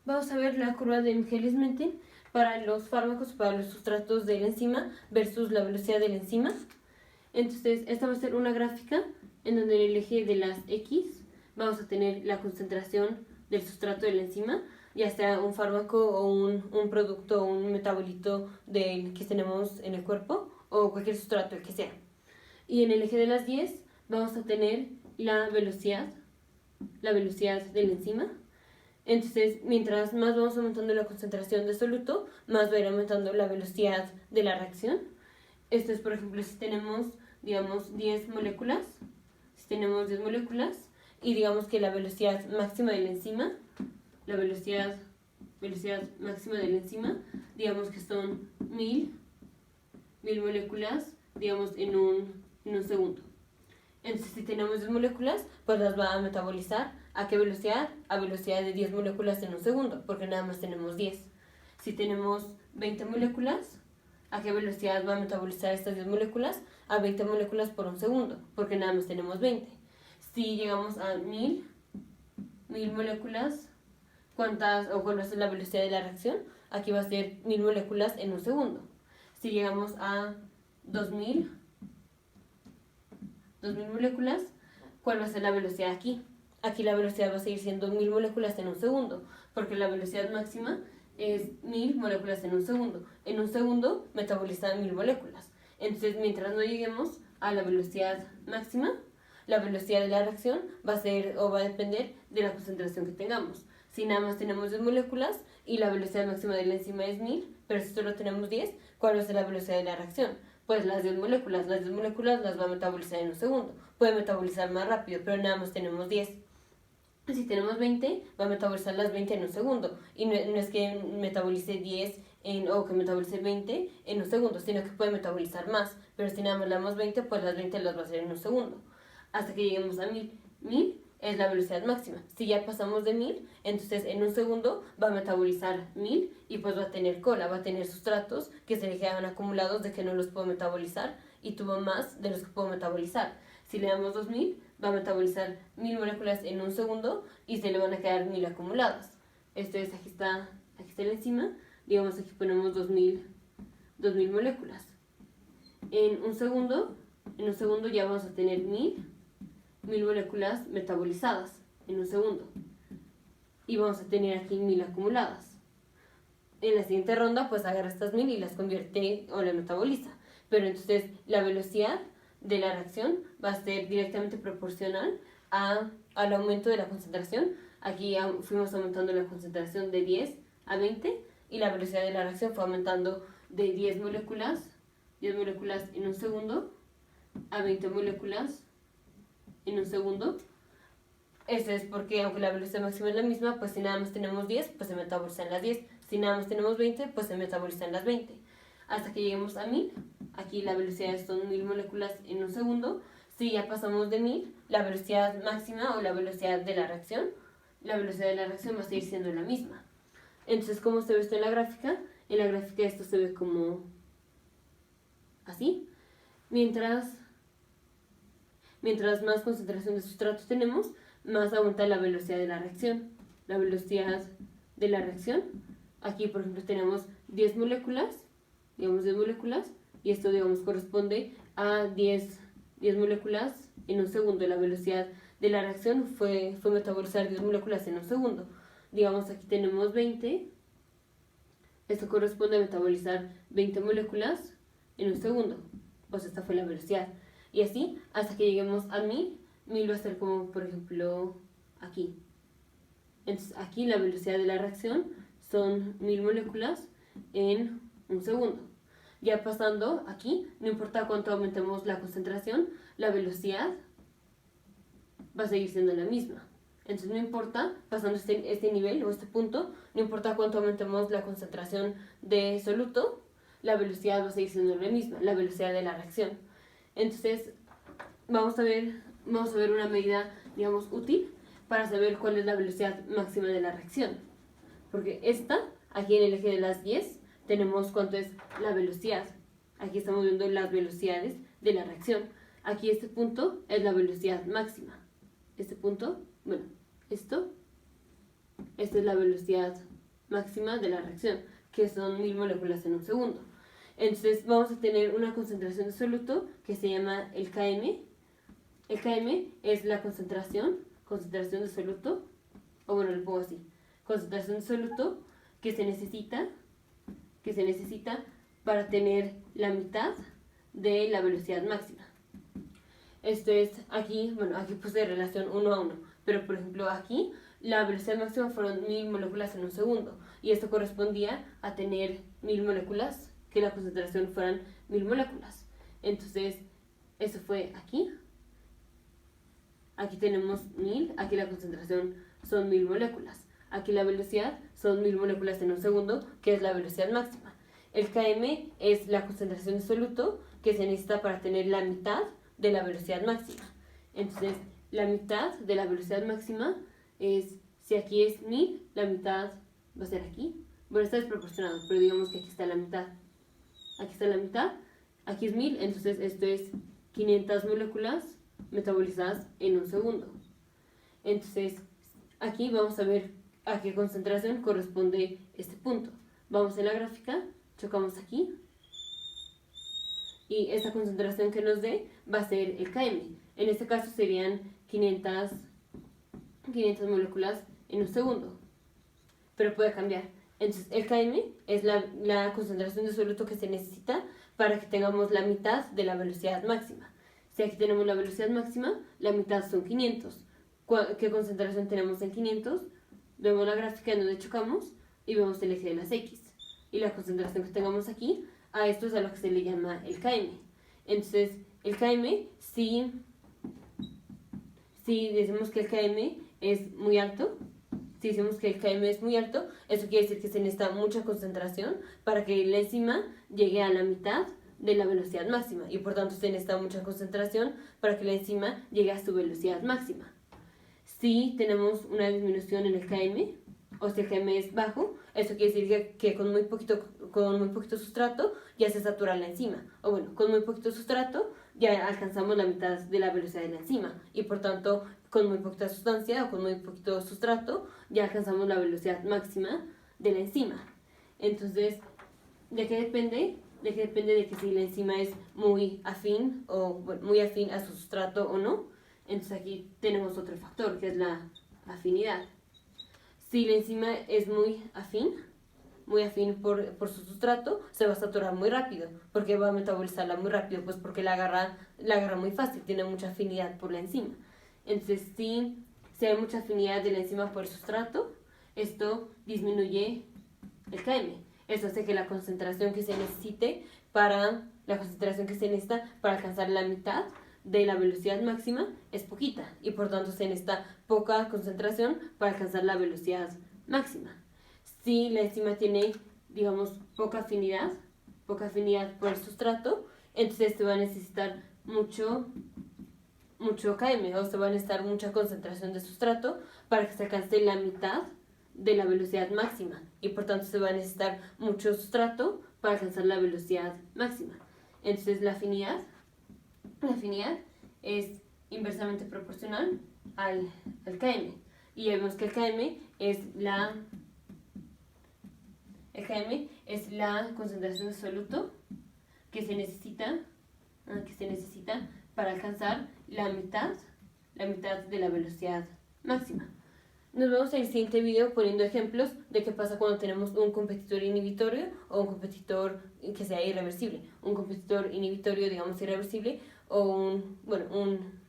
Vamos a ver la curva de Michaelis-Menten para los fármacos, para los sustratos de la enzima versus la velocidad de la enzima. Entonces, esta va a ser una gráfica en donde en el eje de las X vamos a tener la concentración del sustrato de la enzima, ya sea un fármaco o un producto o un metabolito que tenemos en el cuerpo o cualquier sustrato, el que sea. Y en el eje de las 10 vamos a tener la velocidad de la enzima. Entonces, mientras más vamos aumentando la concentración de soluto, más va a ir aumentando la velocidad de la reacción. Esto es, por ejemplo, si tenemos, digamos, 10 moléculas, y digamos que la velocidad máxima de la enzima, digamos que son 1000 moléculas, digamos, en un segundo. Entonces, si tenemos 10 moléculas, pues las va a metabolizar. ¿A qué velocidad? A velocidad de 10 moléculas en un segundo, porque nada más tenemos 10. Si tenemos 20 moléculas, ¿a qué velocidad va a metabolizar estas 10 moléculas? A 20 moléculas por un segundo, porque nada más tenemos 20. Si llegamos a 1000 moléculas, ¿cuál va a ser la velocidad de la reacción? Aquí va a ser 1000 moléculas en un segundo. Si llegamos a 2000 moléculas, ¿cuál va a ser la velocidad aquí? Aquí la velocidad va a seguir siendo 1000 moléculas en un segundo, porque la velocidad máxima es 1000 moléculas en un segundo. En un segundo metaboliza 1000 moléculas. Entonces, mientras no lleguemos a la velocidad máxima, la velocidad de la reacción va a depender de la concentración que tengamos. Si nada más tenemos 10 moléculas y la velocidad máxima de la enzima es 1000, pero si solo tenemos 10, ¿cuál va a ser la velocidad de la reacción? Pues las 10 moléculas las va a metabolizar en un segundo. Puede metabolizar más rápido, pero nada más tenemos 10. Si tenemos 20, va a metabolizar las 20 en un segundo. Y no es que metabolice 10 o que metabolice 20 en un segundo, sino que puede metabolizar más. Pero si nada más le damos 20, pues las 20 las va a hacer en un segundo. Hasta que lleguemos a 1000. 1000 es la velocidad máxima. Si ya pasamos de 1000, entonces en un segundo va a metabolizar 1000 y pues va a tener cola, va a tener sustratos que se le quedan acumulados de que no los puedo metabolizar y tuvo más de los que puedo metabolizar. Si le damos 2000, va a metabolizar 1000 moléculas en un segundo y se le van a quedar 1000 acumuladas. Esto es, aquí está la enzima, digamos aquí ponemos 2000 moléculas. En un segundo ya vamos a tener 1000 moléculas metabolizadas en un segundo. Y vamos a tener aquí 1000 acumuladas. En la siguiente ronda, pues agarra estas 1000 y las convierte o las metaboliza. Pero entonces la velocidad de la reacción va a ser directamente proporcional al aumento de la concentración. Aquí fuimos aumentando la concentración de 10 a 20 y la velocidad de la reacción fue aumentando de 10 moléculas en un segundo a 20 moléculas en un segundo. Eso es porque aunque la velocidad máxima es la misma, pues si nada más tenemos 10, pues se metabolizan las 10. Si nada más tenemos 20, pues se metabolizan las 20. Hasta que lleguemos a 1000. Aquí la velocidad son 1000 moléculas en un segundo. Si ya pasamos de 1000, la velocidad máxima o la velocidad de la reacción va a seguir siendo la misma. Entonces, ¿cómo se ve esto en la gráfica? En la gráfica esto se ve como así. Mientras más concentración de sustrato tenemos, más aumenta la velocidad de la reacción. La velocidad de la reacción, aquí por ejemplo tenemos 10 moléculas, y esto digamos corresponde a 10 moléculas en un segundo. La velocidad de la reacción fue metabolizar 10 moléculas en un segundo. Digamos aquí tenemos 20, esto corresponde a metabolizar 20 moléculas en un segundo. Pues esta fue la velocidad. Y así hasta que lleguemos a 1000. 1000 va a ser como por ejemplo aquí. Entonces aquí la velocidad de la reacción son 1000 moléculas en un segundo. Ya pasando aquí, no importa cuánto aumentemos la concentración, la velocidad va a seguir siendo la misma. Entonces no importa, pasando este nivel o este punto, no importa cuánto aumentemos la concentración de soluto, la velocidad va a seguir siendo la misma, la velocidad de la reacción. Entonces vamos a ver una medida, digamos, útil para saber cuál es la velocidad máxima de la reacción. Porque aquí en el eje de las 10, tenemos cuánto es la velocidad. Aquí estamos viendo las velocidades de la reacción. Aquí este punto es la velocidad máxima. Este punto, esta es la velocidad máxima de la reacción, que son 1000 moléculas en un segundo. Entonces vamos a tener una concentración de soluto que se llama el Km. El Km es la concentración de soluto, o bueno, lo pongo así, concentración de soluto que se necesita para tener la mitad de la velocidad máxima. Esto es aquí, bueno, aquí puse relación 1 a 1, pero por ejemplo aquí la velocidad máxima fueron 1000 moléculas en un segundo, y esto correspondía a tener 1000 moléculas, que la concentración fueran 1000 moléculas. Entonces, eso fue aquí. Aquí tenemos 1000, aquí la concentración son 1000 moléculas. Aquí la velocidad son 1000 moléculas en un segundo, que es la velocidad máxima. El Km es la concentración de soluto que se necesita para tener la mitad de la velocidad máxima. Entonces, la mitad de la velocidad máxima es, si aquí es 1000, la mitad va a ser aquí. Bueno, está desproporcionado, pero digamos que aquí está la mitad. Aquí está la mitad, aquí es 1000, entonces esto es 500 moléculas metabolizadas en un segundo. Entonces, aquí vamos a ver a qué concentración corresponde este punto. Vamos en la gráfica, chocamos aquí, y esta concentración que nos dé va a ser el Km. En este caso serían 500 moléculas en un segundo, pero puede cambiar. Entonces el Km es la concentración de soluto que se necesita para que tengamos la mitad de la velocidad máxima. Si aquí tenemos la velocidad máxima, la mitad son 500. ¿Qué concentración tenemos en 500? Vemos la gráfica en donde chocamos y vemos el eje de las X. Y la concentración que tengamos aquí, a esto es a lo que se le llama el Km. Entonces, el Km, si decimos que el Km es muy alto, eso quiere decir que se necesita mucha concentración para que la enzima llegue a la mitad de la velocidad máxima, y por tanto se necesita mucha concentración para que la enzima llegue a su velocidad máxima. Si tenemos una disminución en el Km, o si el Km es bajo, eso quiere decir que con muy poquito sustrato ya se satura la enzima, o bueno, con muy poquito sustrato ya alcanzamos la mitad de la velocidad de la enzima, y por tanto con muy poquita sustancia o con muy poquito sustrato ya alcanzamos la velocidad máxima de la enzima. Entonces, ¿de qué depende? De que si la enzima es muy afín a su sustrato o no. Entonces aquí tenemos otro factor, que es la afinidad. Si la enzima es muy afín por su sustrato, se va a saturar muy rápido. ¿Porque va a metabolizarla muy rápido? Pues porque la agarra muy fácil, tiene mucha afinidad por la enzima. Entonces, si hay mucha afinidad de la enzima por el sustrato, esto disminuye el Km. Eso hace que la concentración que se necesita para alcanzar la mitad de la velocidad máxima es poquita, y por tanto se necesita poca concentración para alcanzar la velocidad máxima. Si la enzima tiene, digamos, poca afinidad por el sustrato, entonces se va a necesitar mucho Km, o se va a necesitar mucha concentración de sustrato para que se alcance la mitad de la velocidad máxima, y por tanto se va a necesitar mucho sustrato para alcanzar la velocidad máxima. Entonces la afinidad es inversamente proporcional al Km, y ya vemos que el Km es la concentración de soluto que se necesita para alcanzar la mitad de la velocidad máxima. Nos vemos en el siguiente video poniendo ejemplos de qué pasa cuando tenemos un competidor inhibitorio o un competidor que sea irreversible. Un competidor inhibitorio, digamos, irreversible, o un